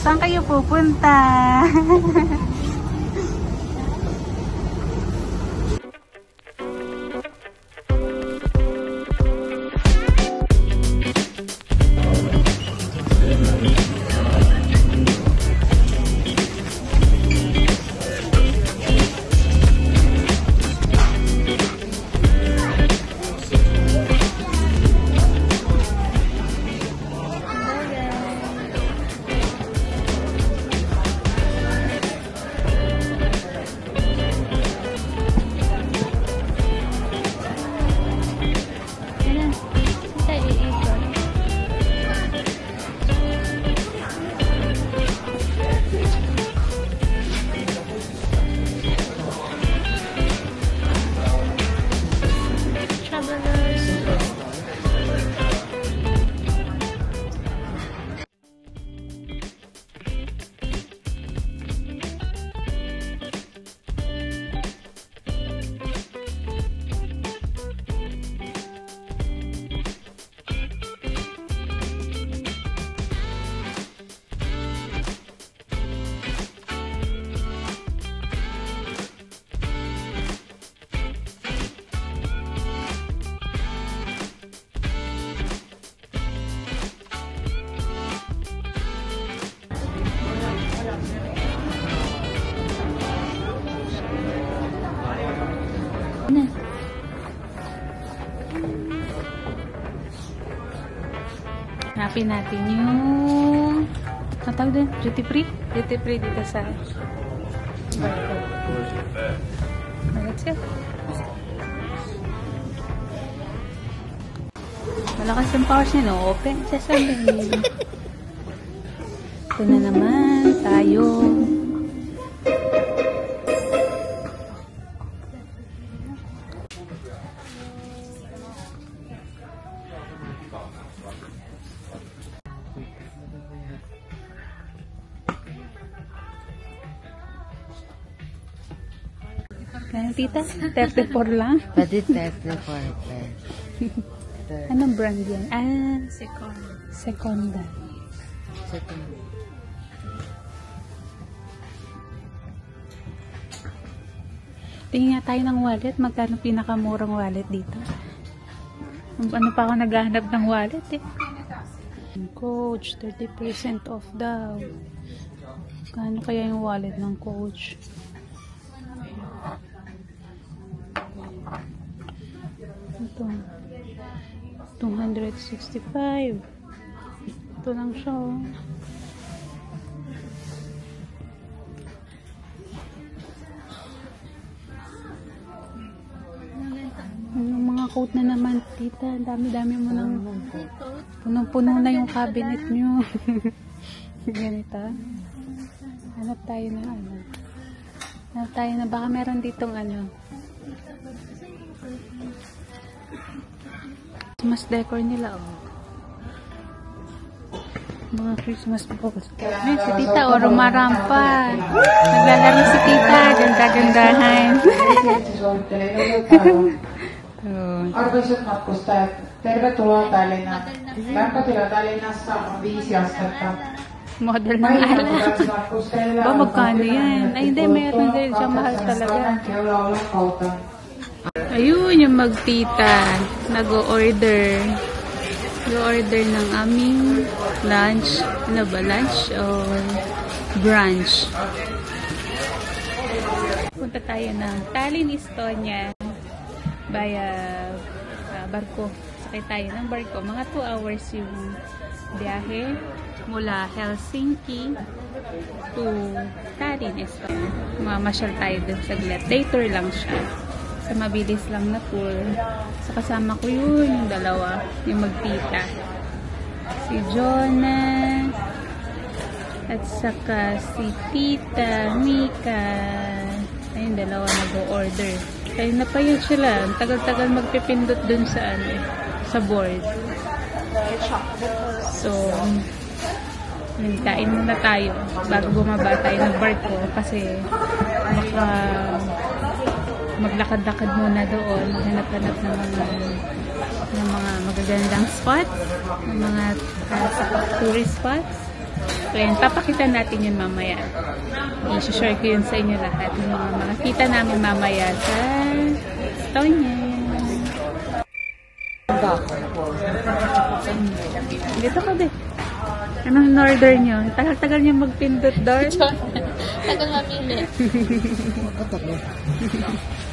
Saan kayo pupunta? Hanapin natin yung tawag din? Duty free? Duty free dito sa Barco. Let's go. Malakas yung powers niya, no? Open sa sabi. Ito na naman tayo. Kaya tita, 34 lang. Pwede 34 pesos. Anong brand yan? Seconda. Tingin nga tayo ng wallet. Magkano pinakamurang wallet dito? Ano pa ako naghahanap ng wallet eh. Coach, 30% off daw. Kano kaya yung wallet ng Coach? Ito. 265. Ito lang siya. Yung mga coat na naman, tita. Dami-dami mo nang punong-puno na yung cabinet nyo. Ganito. Hanap tayo ng ano. Hanap tayo na baka meron ditong ano. Christmas decor nila, oh. Mga Christmas balls. Ay, si tita, o rumarampa. Naglalaro si tita, ganda-gandahan. Arvoisat matkustajat, tervetuloa Tallinnaan. Lämpötila Tallinnassa on 5 astetta. Model ng alam. Ba, magkano yan? Ay, hindi, mayroon din siyang mahal talaga. Ayun, yung magtita. Nag-o-order. Nag-o-order ng aming lunch. Ano ba? Lunch o brunch? Punta tayo ng Tallinn, Estonia. Via barko. Sakay tayo ng barko. Mga 2 hours yung biyahe mula Helsinki to Tallinn, Estonia. Mamasyal tayo dun saglit. Day tour lang siya. Sa mabilis lang na tour. Sa kasama ko yun, yung dalawa, yung magtita. Si Jonah at saka si Tita Mika. Ayun, dalawa nag-o-order. Kaya napayod sila. Tagal-tagal magpipindot dun sa ano, sa board. So, nagkain muna tayo bago bumaba tayo ng barko kasi baka maglakad-lakad muna doon, maghanap-hanap ng mga magagandang spots, ng mga tourist spots. So, yan, papakita natin yun mamaya. I-share ko yun sa inyo lahat. Yung mga makikita namin mamaya sa Estonia. Dito ka, be. Anong in-order nyo? Tagal-tagal nyo magpindot doon. Tagal mamili.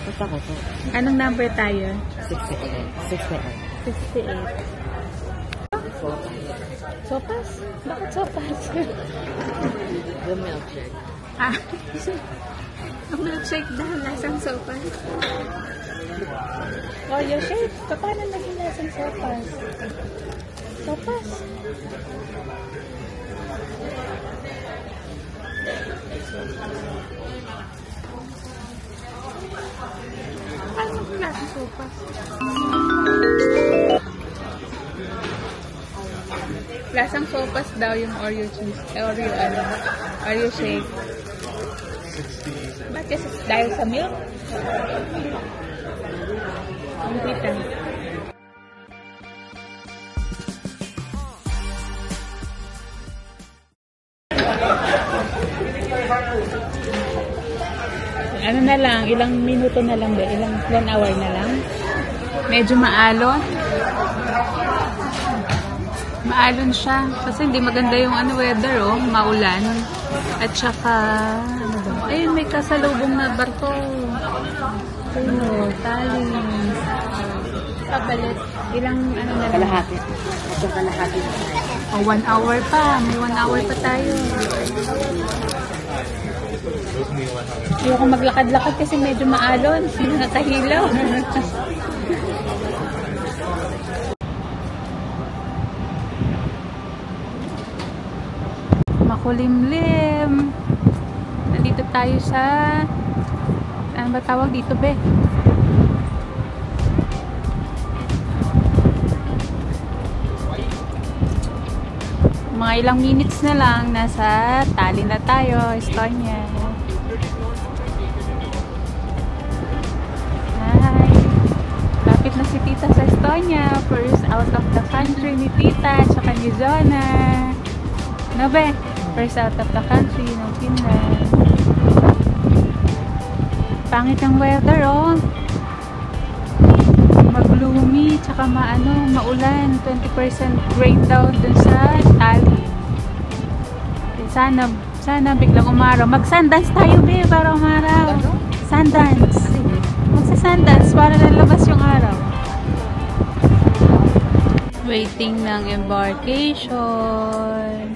Punta ko to. Anong number tayo? 68. 68. Sopas? Bakit sopas? Yung milkshake. Ah, ang milkshake dahil lasang sopas. Oreo shake? Paano naging lasang sopas? Sopas? Ano naging lasang sopas? Lasang sopas daw yung Oreo cheese. Oreo shake. Bakit kasi dahil sa milk? Ang kita. Ano na lang, ilang minuto na lang ba? Ilang 1 hour na lang? Medyo maalon. Maalon siya. Kasi hindi maganda yung weather, maulan. At saka, ano ba? Ayun, may kasalubong na barko. Tali. Pabalit. Ilang, ano na lang? Kalahati. Ito kalahati. 1 hour pa. May 1 hour pa tayo. Ayoko maglakad-lakad kasi medyo maalon. Nakakahilaw. Makulimlim. Nandito tayo sa... Ano ba tawag dito, be? Mga ilang minutes na lang, nasa Tallinn na tayo, Estonia. Hi! Lapit na si Tita sa Estonia. First out of the country ni Tita, tsaka ni Zona. No, be? First out of the country ng Finland. Pangit ang weather, Mag-gloomy, tsaka maulan. 20% rain daw dun sa Tallinn. Sana biglang umaraw. Mag-sundance tayo, be, para umaraw. Sundance. Magsa-sundance para lalabas yung araw. Waiting ng embarkation.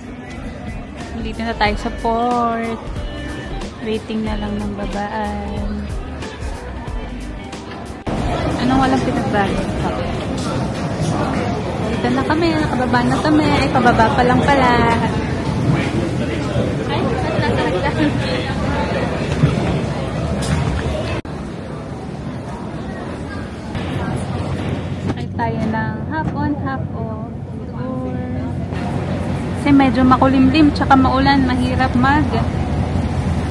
Dito na tayo sa port. Waiting na lang ng babaan. Anong walang pinagbago? Dito na kami, nakababa na kami. Ay, pababa pa lang pala. Ay, nasa. Ay, tayo ng half on, half off. Kasi medyo makulimlim, tsaka maulan, mahirap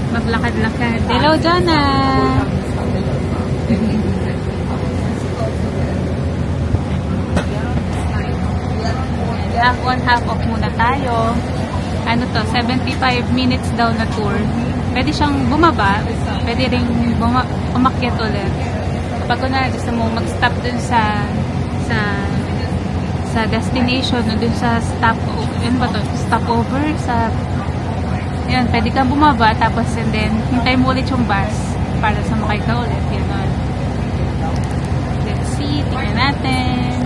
maglakad-lakad. Hello, Jana! Half on, half off muna tayo. Ano to, 75 minutes daw na tour. Pwede siyang bumaba, pwede rin umakyat ulit. Kapag na gusto mo mag-stop dun sa destination, dun sa stopover, yan, pwede kang bumaba, tapos and then, hintay mo ulit yung bus para sumakay ka ulit, yun. Let's see, tingnan natin.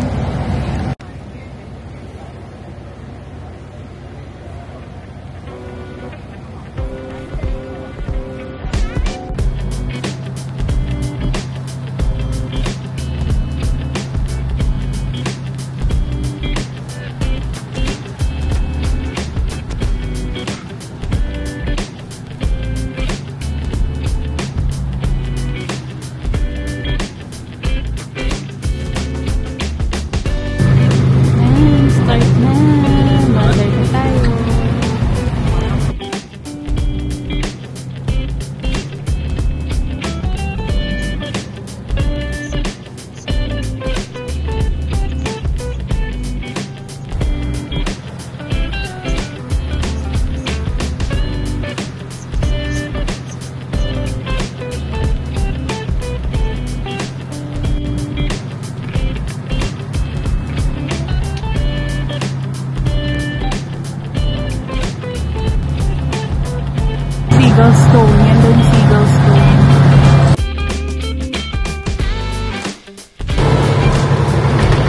Seagull Stone. Yan daw yung Seagull Stone.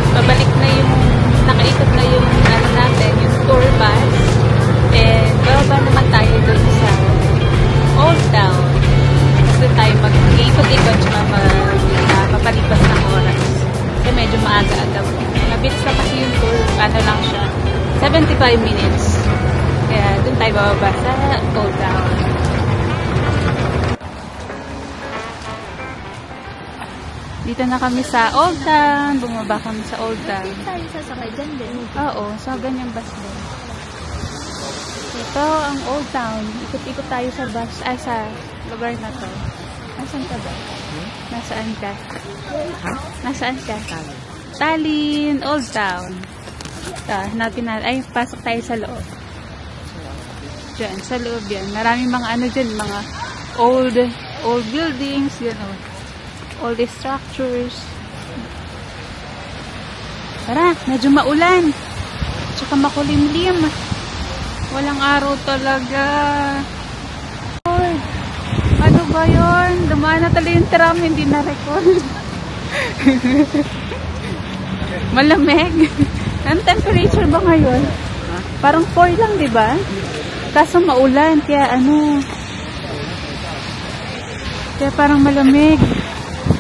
Pabalik na yung, nakaikot na yung ano natin, yung tour bus. And bababa naman tayo doon sa Old Town. Gusto tayo mag-ikot-ikot tsaka mapalipas ng oras. Kasi medyo maaga-aga. Mabilis na kasi yung tour. Ano lang siya. 75 minutes. Kaya doon tayo bababa sa Old Town. Dito na kami sa Old Town. Bumaba kami sa Old Town. Hindi tayo sasakay dyan din. Oo, so ganyang bus din. Ito ang Old Town. Ikot-ikot tayo sa bus, sa lugar na to. Nasaan ka ba? Nasaan ka? Nasaan ka? Tallinn, Old Town. Hanapin natin. Ay, pasok tayo sa loob. Diyan, sa loob yan. Maraming mga ano dyan, mga old buildings, yun o. All the structures. Tara, medyo maulan. Tsaka makulimlim. Walang araw talaga. Lord, ano ba yun? Dumaan na talaga yung tram, hindi na-record. Malamig. Anong temperature ba ngayon? Parang 4 lang, di ba? Kaso maulan, kaya ano. Kaya parang malamig.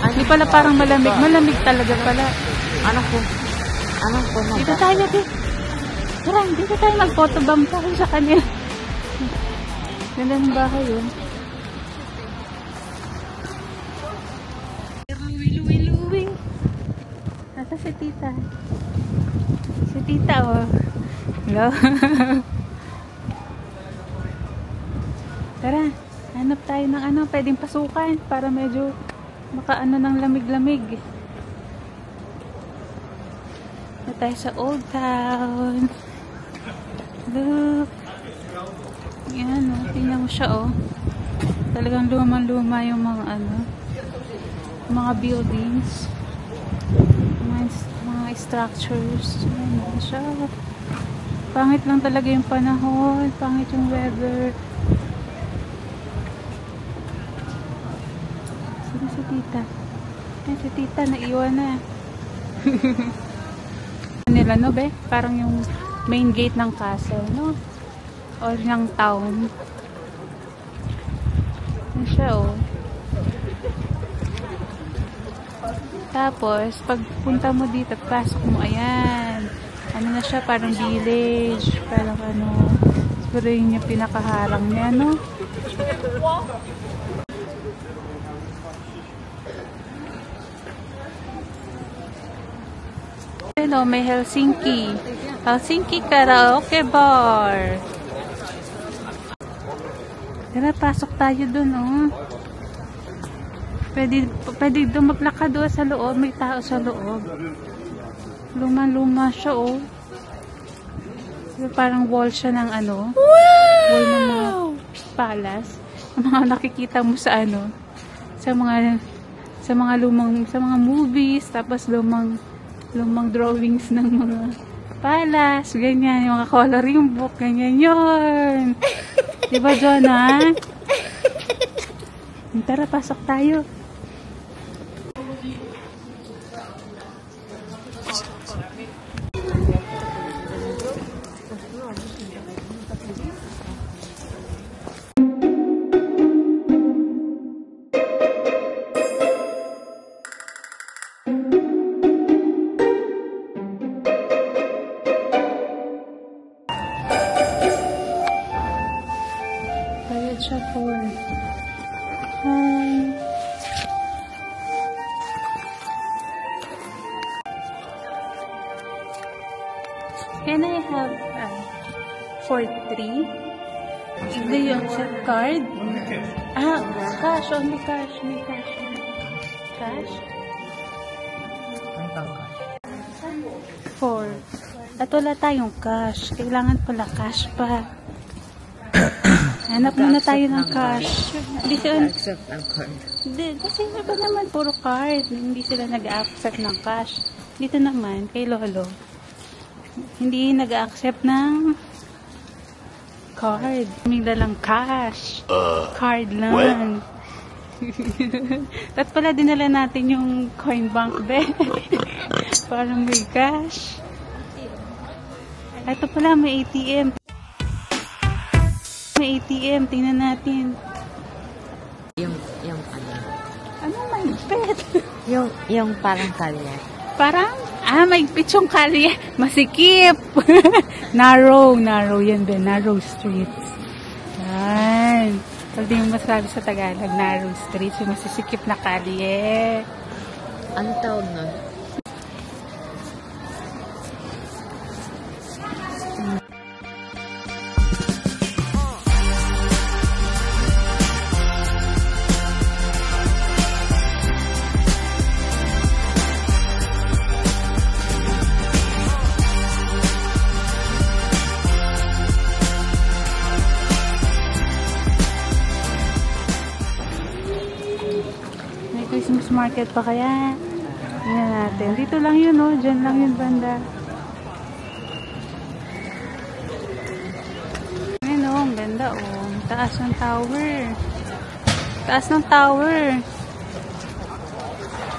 Hindi pala parang malamig. Malamig talaga pala. Ano po? Dito tayo, tara, dito tayo mag-photobomb tayo sa kanya. Ganda ng bahay yun. Luwi. Nasa si tita. Si tita, oh. Hello. Tara, hanap tayo ng ano, pwedeng pasukan para medyo makaano ng lamig-lamig. Na tayo sa Old Town. Look. Yan, oh. Tingnan mo siya, oh. Talagang lumang-luma yung mga ano, mga buildings, mga structures. Yan siya. Pangit lang talaga yung panahon, pangit yung weather. Sino si tita? Ay, si tita, naiwan na. Nila, no, be? Parang yung main gate ng castle, no? Or ng town. Yan siya, oh. Tapos, pagpunta mo dito, pasok mo, ayan. Ano na siya, parang village. Parang ano, siguro yun yung pinakaharang niya, no? Ano, may Helsinki. Helsinki Karaoke Bar. Tara, pasok tayo dun, oh. Pwede doon maglakad doon sa loob. May tao sa loob. Luma-luma siya, oh. Parang wall siya ng ano. Wow! Wall ng mga palace. Ang mga nakikita mo sa ano. Sa mga movies. Tapos lumang drawings ng mga palace. Ganyan. Yung mga coloring book. Ganyan yun. Diba, Jonah? Tara, pasok tayo. Bayad siya for... Hi. Can I have for 3? Do you accept card? Cash. Only cash. May cash. Cash? 4. At wala tayong cash. Kailangan pala cash pa. Hanap muna tayo ng cash. Hindi sila accept ang card. Kasi iba naman puro card. Hindi sila nag-accept ng cash. Dito naman, kay Lolo, hindi nag-accept ng card. May dalang cash. Card lang. At pala dinala natin yung coin bank din. Para may cash. Ito pala, may ATM. May ATM. Tingnan natin. Yung ano? Ano mahigpit? Yung parang kalye. Parang, mahigpit yung kalye. Masikip. Narrow yan din. Narrow streets. Yan. Pwede yung masabi sa Tagalog, narrow streets. Yung masisikip na kalye. Ano tawag nun? Christmas market pa kaya? Tingnan natin. Dito lang yun, oh. Diyan lang yun, banda. Ayun, oh. Ang ganda, oh. Taas ng tower. Taas ng tower.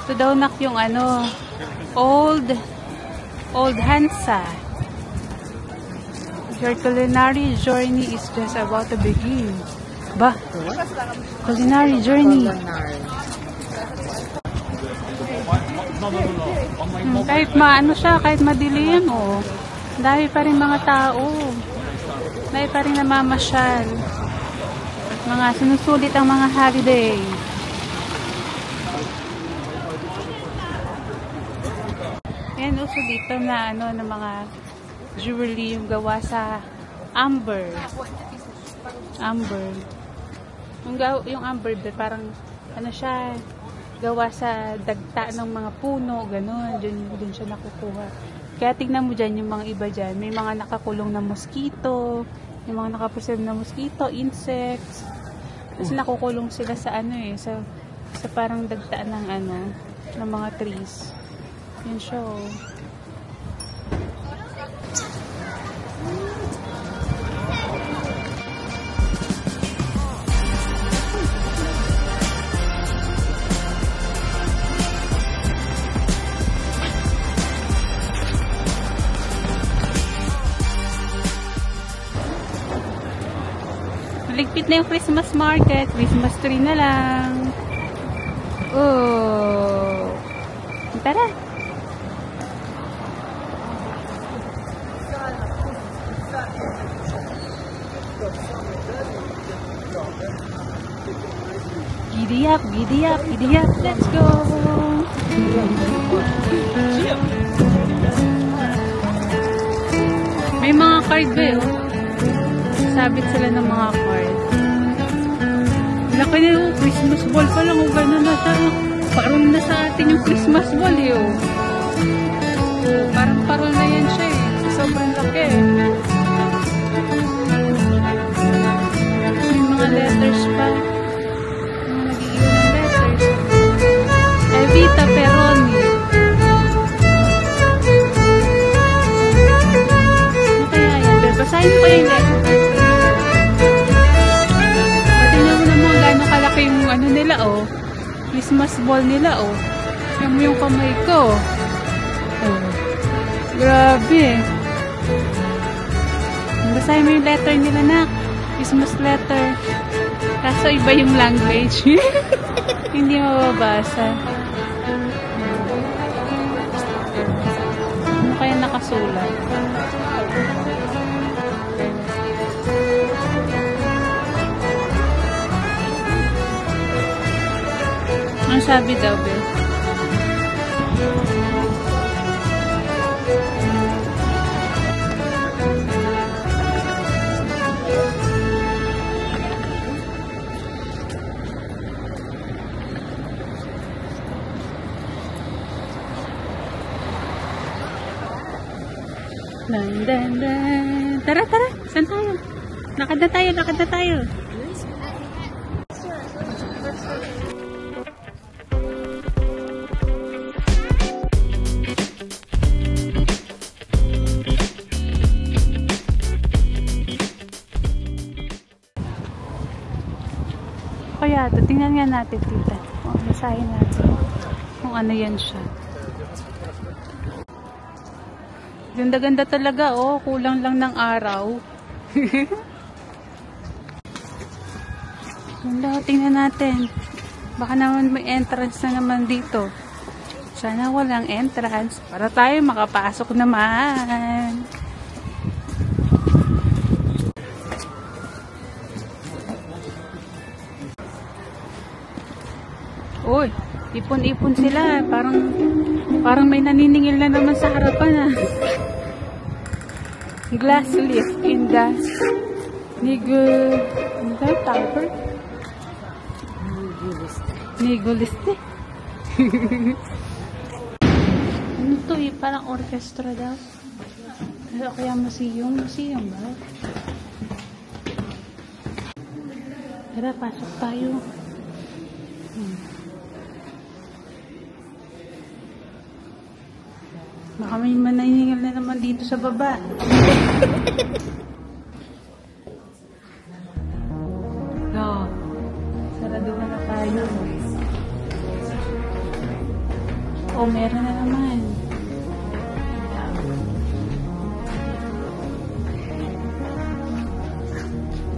Ito daw nak yung ano, Old Hansa. Your culinary journey is just about to begin. Ba? Culinary journey. Kahit maano siya, kahit madilim, oh. Dahil pa rin mga tao. Dahil pa rin namamasyal. Mga sinusulit ang mga holiday. Yan, also dito na ano, ng mga jewelry yung gawa sa amber. Amber. Yung amber, parang ano siya, gawa sa dagta ng mga puno, gano'n. Doon siya nakukuha. Kaya tingnan mo dyan, yung mga iba dyan, may mga nakakulong na mosquito, yung mga nakapreserve na mosquito, insects. Kasi nakukulong sila sa ano eh, sa parang dagta ng ano, ng mga trees. Yun siya, oh. Maligpit na yung Christmas market. Christmas tree na lang. Oh. Tara. Giddy up, giddy up, giddy up. Let's go. May mga card ba yun? Sabit sila ng mga card. Laki na yung Christmas ball pa lang. O gano'n na siya. Parang na sa atin yung Christmas ball eh. Oh. Parang parol na yan siya eh. Sobrang laki. May mga letters pa. Mga nag-iiwan ng letters. Evita Peroni. Ano kaya yan? Basahin mo kaya yung letters. Yung ano nila, oh. Christmas ball nila, oh. Tignan mo yung kamay ko. Oh. Grabe. Basahin mo yung letter nila, na. Christmas letter. Kaso iba yung language. Hindi mababasa. Ano kaya nakasulat? Ang sabi daw, Bel? Dan. Tara. Saan tayo? Lakad na tayo. kaya ito? Tingnan nga natin, tita. Basahin natin. Kung ano yan siya. Ganda-ganda talaga, oh. Kulang lang ng araw. Ganda, tingnan natin. Baka naman may entrance na naman dito. Sana walang entrance para tayo makapasok naman. Uy, ipon-ipon sila. Parang may naniningil na naman sa harapan, ah. Glass lift in the Tower. Niguliste. Ano to eh? Parang orchestra daw. Ano kaya museum? Museum ba? Tara, pasok tayo. Baka may manahingal na naman dito sa baba. No. Sarado na tayo. Oh, meron na naman.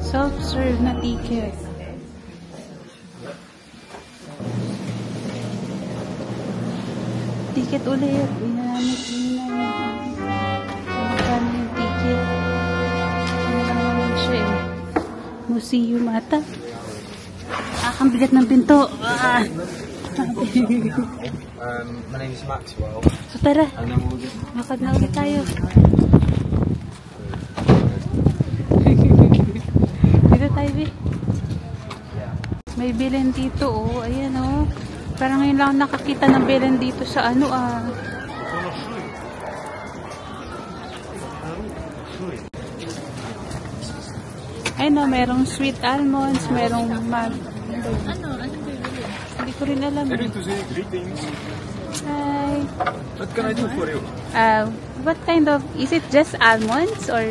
Self-serve na ticket. Ticket ulit. Ginamit magkano yung ticket. Ano naman siya eh. Museum ata. Ang bigat ng pinto. My name is Maxwell. So tara. And then we'll just... Makad na ulit tayo. Dito tayo, Bi. May bilin dito, oh. Ayan, oh. Parang ngayon lang nakakita ng bilin dito sa ano, ah. Ayun, oh. Merong sweet almonds, merong mag... Hindi ko rin alam. Greetings. Hi. What can I do for you? What kind of... Is it just almonds or...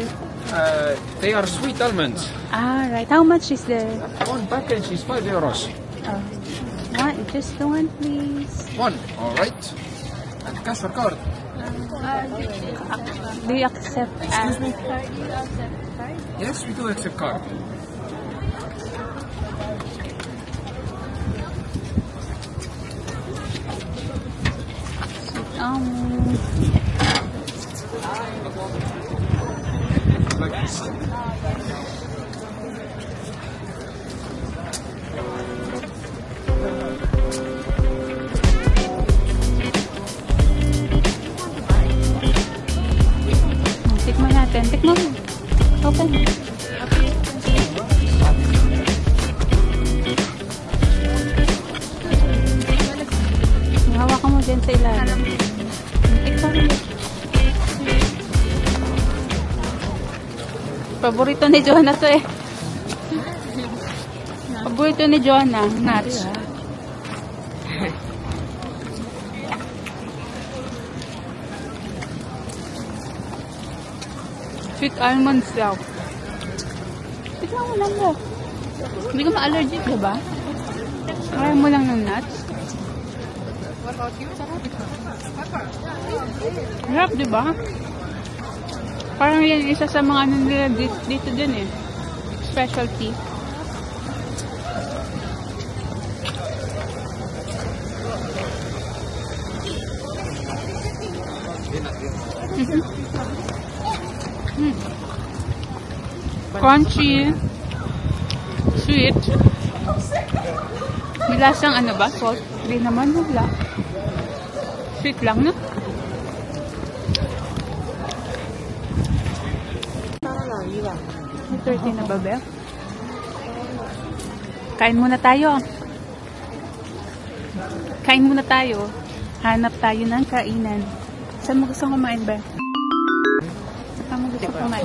They are sweet almonds. Ah, right. How much is the... One package is €5. Oh. One, just the one, please. One, alright. And cash or card? Do you accept... Excuse me? Do you accept card? Yes, we do accept card. Like this. Tikman natin. Tikman mo. Open. Hawakan mo dyan sa ilalim. Tikman mo. Paborito ni Joanna to eh. Paborito ni Joanna. Nuts. Sweet almonds daw. Tignan mo lang mo. Hindi ka ma-allergic, diba? Kaya mo lang ng nuts. Sarap, diba? Parang yan isa sa mga ano nila dito din eh. Specialty. Crunchy, sweet. May lasang ano ba? Salt? Hindi naman, wala. Sweet lang, no? May 30 na ba, Bel? Kain muna tayo. Kain muna tayo. Hanap tayo ng kainan. Saan mo gusto kumain, Bel? Saan mo gusto kumain?